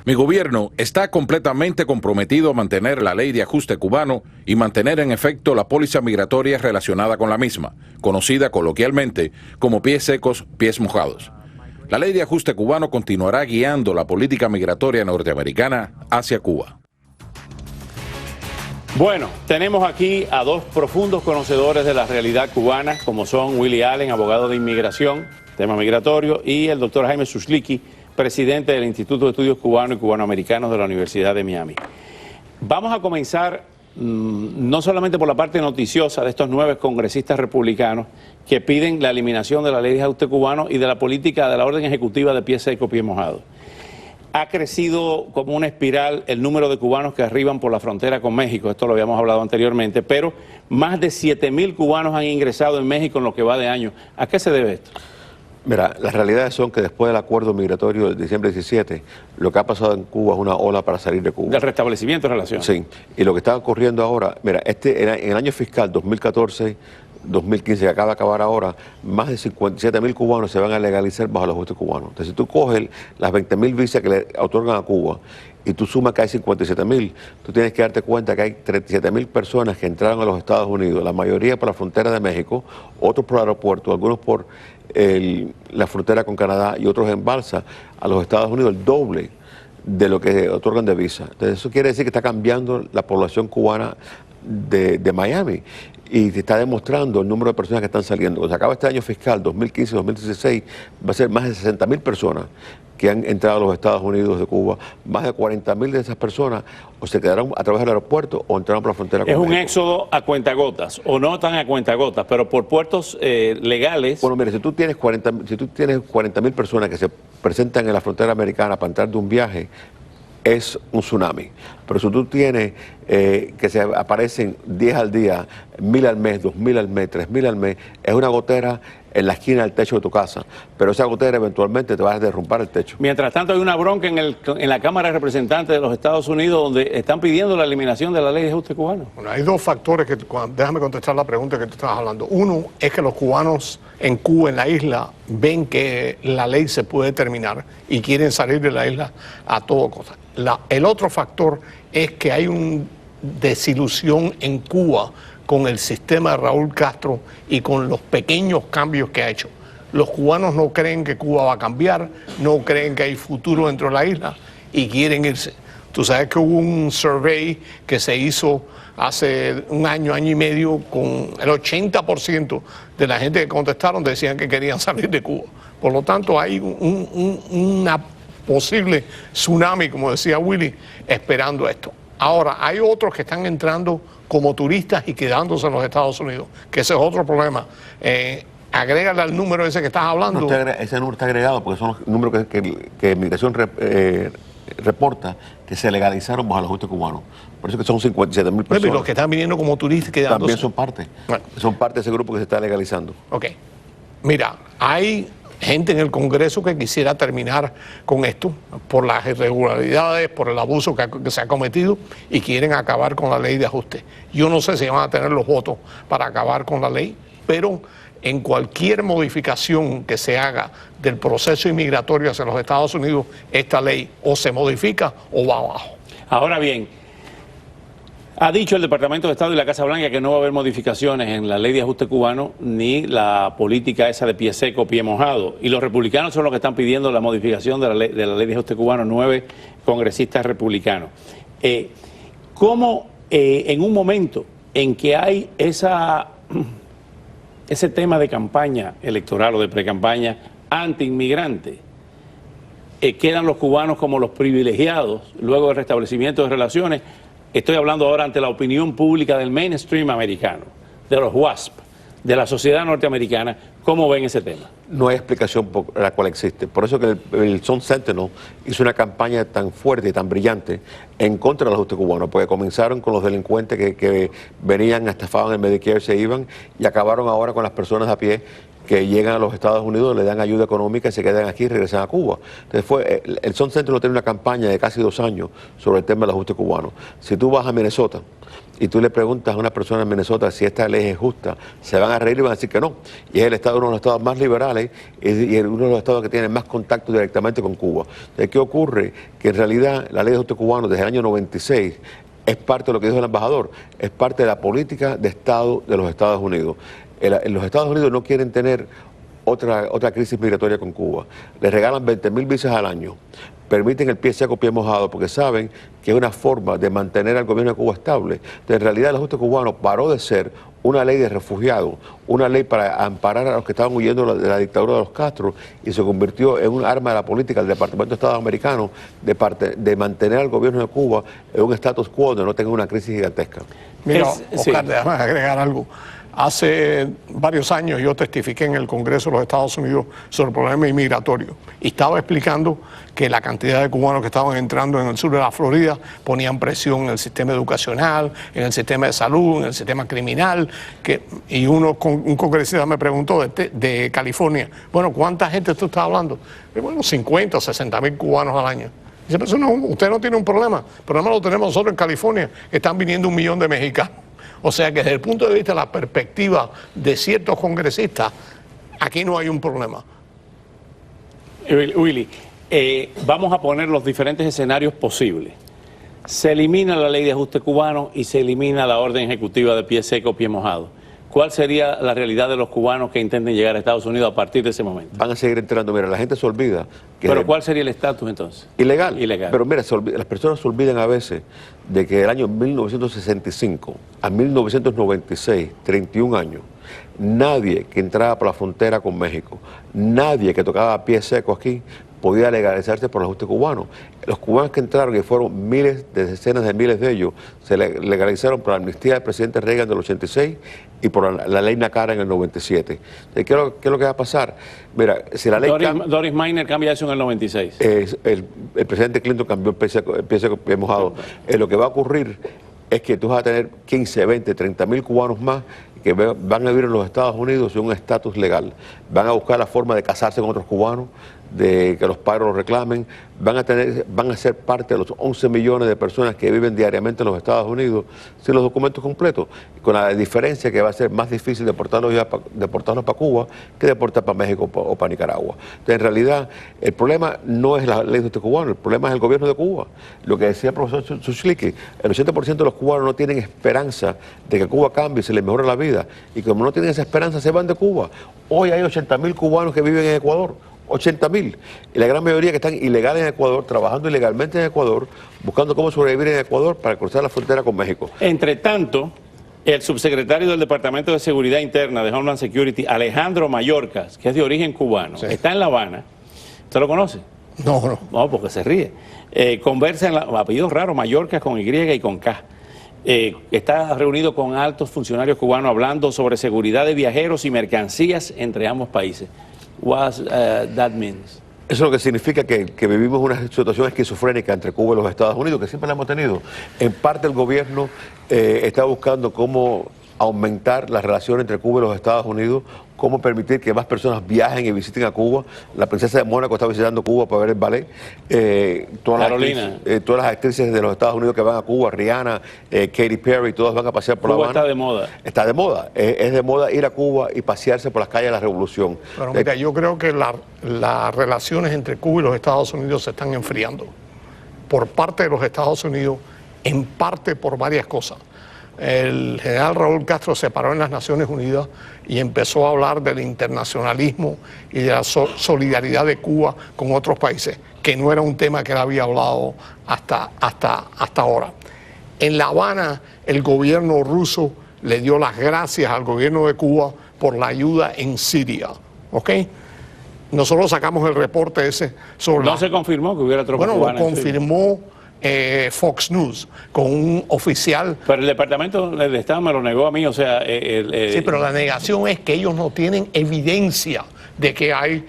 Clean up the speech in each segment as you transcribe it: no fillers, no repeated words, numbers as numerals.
Mi gobierno está completamente comprometido a mantener la ley de ajuste cubano y mantener en efecto la póliza migratoria relacionada con la misma, conocida coloquialmente como pies secos, pies mojados. La ley de ajuste cubano continuará guiando la política migratoria norteamericana hacia Cuba. Bueno, tenemos aquí a dos profundos conocedores de la realidad cubana, como son Willie Allen, abogado de inmigración, tema migratorio, y el doctor Jaime Suslicki, presidente del Instituto de Estudios Cubanos y Cubanoamericanos de la Universidad de Miami. Vamos a comenzar no solamente por la parte noticiosa de estos 9 congresistas republicanos que piden la eliminación de la ley de ajuste cubano y de la política de la orden ejecutiva de pie seco, pie mojado. Ha crecido como una espiral el número de cubanos que arriban por la frontera con México, esto lo habíamos hablado anteriormente, pero más de 7.000 cubanos han ingresado en México en lo que va de año. ¿A qué se debe esto? Mira, las realidades son que después del acuerdo migratorio del diciembre 17, lo que ha pasado en Cuba es una ola para salir de Cuba. Del restablecimiento de relaciones. Sí, y lo que está ocurriendo ahora, mira, en el año fiscal 2014-2015, que acaba de acabar ahora, más de 57.000 cubanos se van a legalizar bajo el ajuste cubano. Entonces, si tú coges las 20.000 visas que le otorgan a Cuba y tú sumas que hay 57.000, tú tienes que darte cuenta que hay 37.000 personas que entraron a los Estados Unidos, la mayoría por la frontera de México, otros por el aeropuerto, algunos por la frontera con Canadá y otros en balsa a los Estados Unidos, el doble de lo que otorgan de visa. Entonces eso quiere decir que está cambiando la población cubana de Miami y te está demostrando el número de personas que están saliendo. Cuando se acaba este año fiscal, 2015-2016, va a ser más de 60.000 personas que han entrado a los Estados Unidos de Cuba. Más de 40.000 de esas personas o se quedaron a través del aeropuerto o entraron por la frontera con México. Es un México. éxodo a cuentagotas, o no tan a cuentagotas, pero por puertos legales. Bueno, mire, si tú tienes 40.000 personas que se presentan en la frontera americana para entrar de un viaje, es un tsunami. Pero si tú tienes que se aparecen 10 al día, 1.000 al mes, 2.000 al mes, 3.000 al mes, es una gotera en la esquina del techo de tu casa. Pero esa gotera eventualmente te va a derrumbar el techo. Mientras tanto, hay una bronca en la Cámara de Representantes de los Estados Unidos donde están pidiendo la eliminación de la ley de ajuste cubano. Bueno, hay dos factores que, déjame contestar la pregunta que tú estabas hablando. Uno es que los cubanos en Cuba, en la isla, ven que la ley se puede terminar y quieren salir de la isla a todo costa. El otro factor es que hay una desilusión en Cuba con el sistema de Raúl Castro y con los pequeños cambios que ha hecho. Los cubanos no creen que Cuba va a cambiar, no creen que hay futuro dentro de la isla y quieren irse. Tú sabes que hubo un survey que se hizo hace un año, año y medio, con el 80% de la gente que contestaron decían que querían salir de Cuba. Por lo tanto, hay una posible tsunami, como decía Willy, esperando esto. Ahora, hay otros que están entrando como turistas y quedándose en los Estados Unidos, que ese es otro problema. Agrégale al número ese que estás hablando. No, ese número está agregado porque son los números que Migración reporta que se legalizaron bajo el ajuste cubano. Por eso que son 57.000 personas. Y los que están viniendo como turistas quedándose. También son parte. Bueno. Son parte de ese grupo que se está legalizando. Ok. Mira, hay gente en el Congreso que quisiera terminar con esto por las irregularidades, por el abuso que se ha cometido y quieren acabar con la ley de ajuste. Yo no sé si van a tener los votos para acabar con la ley, pero en cualquier modificación que se haga del proceso inmigratorio hacia los Estados Unidos, esta ley o se modifica o va abajo. Ahora bien, ha dicho el Departamento de Estado y la Casa Blanca que no va a haber modificaciones en la ley de ajuste cubano ni la política esa de pie seco, pie mojado. Y los republicanos son los que están pidiendo la modificación de la ley de ajuste cubano, 9 congresistas republicanos. ¿Cómo en un momento en que hay ese tema de campaña electoral o de precampaña anti-inmigrante, quedan los cubanos como los privilegiados luego del restablecimiento de relaciones? Estoy hablando ahora ante la opinión pública del mainstream americano, de los WASP, de la sociedad norteamericana. ¿Cómo ven ese tema? No hay explicación por la cual existe. Por eso que el Sun Sentinel hizo una campaña tan fuerte y tan brillante en contra del ajuste cubano, porque comenzaron con los delincuentes que venían, estafaban el Medicare, se iban, y acabaron ahora con las personas a pie que llegan a los Estados Unidos, le dan ayuda económica y se quedan aquí y regresan a Cuba. Entonces el Sun Sentinel tiene una campaña de casi 2 años sobre el tema del ajuste cubano. Si tú vas a Minnesota, y tú le preguntas a una persona en Minnesota si esta ley es justa, se van a reír y van a decir que no. Y es el estado, uno de los estados más liberales y uno de los estados que tiene más contacto directamente con Cuba. Entonces, ¿qué ocurre? Que en realidad la ley de ajuste cubano desde el año 96 es parte de lo que dijo el embajador, es parte de la política de Estado de los Estados Unidos. Los Estados Unidos no quieren tener otra crisis migratoria con Cuba. Les regalan 20.000 visas al año, permiten el pie seco, pie mojado, porque saben que es una forma de mantener al gobierno de Cuba estable. Entonces, en realidad el ajuste cubano paró de ser una ley de refugiados, una ley para amparar a los que estaban huyendo de la dictadura de los Castro, y se convirtió en un arma de la política del Departamento de Estado americano de mantener al gobierno de Cuba en un status quo donde no tenga una crisis gigantesca. Mira, Oscar, déjame agregar algo. Hace varios años yo testifiqué en el Congreso de los Estados Unidos sobre el problema inmigratorio y estaba explicando que la cantidad de cubanos que estaban entrando en el sur de la Florida ponían presión en el sistema educacional, en el sistema de salud, en el sistema criminal, y un congresista me preguntó de California, bueno, ¿cuánta gente tú estás hablando? Y bueno, 50 o 60 mil cubanos al año. Dice, pero eso no, usted no tiene un problema, el problema lo tenemos nosotros en California, están viniendo 1 millón de mexicanos. O sea que desde el punto de vista de la perspectiva de ciertos congresistas, aquí no hay un problema. Willy, vamos a poner los diferentes escenarios posibles. Se elimina la ley de ajuste cubano y se elimina la orden ejecutiva de pie seco, pie mojado. ¿Cuál sería la realidad de los cubanos que intenten llegar a Estados Unidos a partir de ese momento? Van a seguir entrando. Mira, la gente se olvida. ¿Pero cuál sería el estatus entonces? Ilegal. Ilegal. Pero mira, las personas se olvidan a veces de que del año 1965 a 1996, 31 años, nadie que entraba por la frontera con México, nadie que tocaba pie seco aquí, podía legalizarse por el ajuste cubano. Los cubanos que entraron, y fueron miles, decenas de miles de ellos, se legalizaron por la amnistía del presidente Reagan del 86 y por la ley Nacara en el 97. ¿Qué es lo que va a pasar? Mira, si la ley Doris Maynard cambia eso en el 96. El presidente Clinton cambió el pie seco, pie mojado. Lo que va a ocurrir es que tú vas a tener 15, 20, 30 mil cubanos más que van a vivir en los Estados Unidos en un estatus legal. Van a buscar la forma de casarse con otros cubanos, de que los padres los reclamen, van a ser parte de los 11 millones de personas que viven diariamente en los Estados Unidos sin los documentos completos, con la diferencia que va a ser más difícil deportarlos para Cuba que deportar para México o para Nicaragua. Entonces, en realidad, el problema no es la ley de ajuste cubano, el problema es el gobierno de Cuba. Lo que decía el profesor Sushliki, el 80% de los cubanos no tienen esperanza de que Cuba cambie y se les mejore la vida, y como no tienen esa esperanza, se van de Cuba. Hoy hay 80.000 cubanos que viven en Ecuador, 80.000, y la gran mayoría que están ilegales en Ecuador, trabajando ilegalmente en Ecuador, buscando cómo sobrevivir en Ecuador para cruzar la frontera con México. Entre tanto, el subsecretario del Departamento de Seguridad Interna de Homeland Security, Alejandro Mayorkas, que es de origen cubano, sí, está en La Habana. ¿Usted lo conoce? No. No, porque se ríe. Conversa en apellidos raros, Mayorkas con Y y con K. Está reunido con altos funcionarios cubanos hablando sobre seguridad de viajeros y mercancías entre ambos países. What that means? Eso es lo que significa que vivimos una situación esquizofrénica entre Cuba y los Estados Unidos, que siempre la hemos tenido. En parte el gobierno está buscando cómo aumentar la relación entre Cuba y los Estados Unidos, cómo permitir que más personas viajen y visiten a Cuba. La princesa de Mónaco está visitando Cuba para ver el ballet. Todas las actrices de los Estados Unidos que van a Cuba, Rihanna, Katy Perry, todas van a pasear por La Habana. Cuba está de moda. Está de moda. Es de moda ir a Cuba y pasearse por las calles de la Revolución. Pero mira, yo creo que las relaciones entre Cuba y los Estados Unidos se están enfriando. Por parte de los Estados Unidos, en parte por varias cosas. El general Raúl Castro se paró en las Naciones Unidas y empezó a hablar del internacionalismo y de la solidaridad de Cuba con otros países, que no era un tema que él había hablado hasta ahora. En La Habana, el gobierno ruso le dio las gracias al gobierno de Cuba por la ayuda en Siria, ¿ok? Nosotros sacamos el reporte ese sobre... No se confirmó que hubiera tropas cubanas. Bueno, lo confirmó Fox News con un oficial. Pero el Departamento del Estado me lo negó a mí, o sea... Sí, pero la negación es que ellos no tienen evidencia de que hay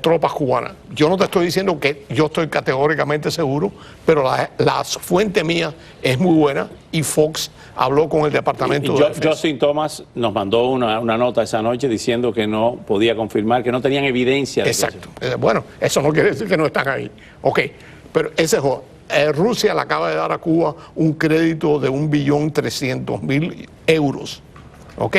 tropas cubanas. Yo no te estoy diciendo que yo estoy categóricamente seguro, pero la fuente mía es muy buena y Fox habló con el Departamento de Defensa. Justin Thomas nos mandó una nota esa noche diciendo que no podía confirmar, que no tenían evidencia de exacto. Bueno, eso no quiere decir que no están ahí. Ok, pero ese es Rusia le acaba de dar a Cuba un crédito de 1.300.000 euros, ¿ok?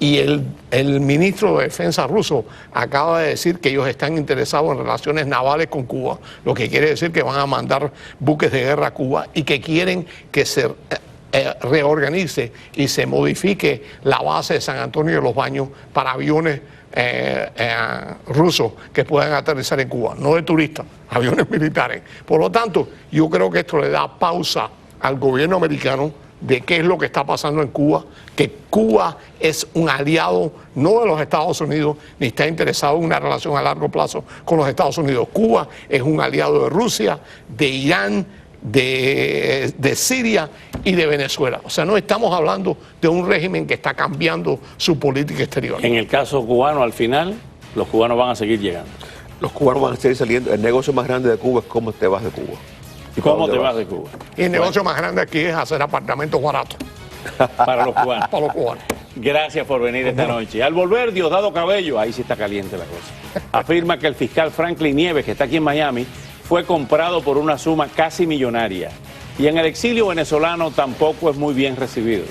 Y el ministro de Defensa ruso acaba de decir que ellos están interesados en relaciones navales con Cuba, lo que quiere decir que van a mandar buques de guerra a Cuba y que quieren que se reorganice y se modifique la base de San Antonio de los Baños para aviones rusos que puedan aterrizar en Cuba, no de turistas, aviones militares. Por lo tanto, yo creo que esto le da pausa al gobierno americano de qué es lo que está pasando en Cuba, que Cuba es un aliado no de los Estados Unidos, ni está interesado en una relación a largo plazo con los Estados Unidos. Cuba es un aliado de Rusia, de Irán, de Siria y de Venezuela. O sea, no estamos hablando de un régimen que está cambiando su política exterior. En el caso cubano, al final, los cubanos van a seguir llegando. Los cubanos van a seguir saliendo. El negocio más grande de Cuba es cómo te vas de Cuba. ¿Cómo te vas de Cuba? Y el negocio más grande aquí es hacer apartamentos baratos. Para los cubanos. Para los cubanos. Gracias por venir esta noche. Al volver, Diosdado Cabello, ahí sí está caliente la cosa, afirma que el fiscal Franklin Nieves, que está aquí en Miami, fue comprado por una suma casi millonaria. Y en el exilio venezolano tampoco es muy bien recibido.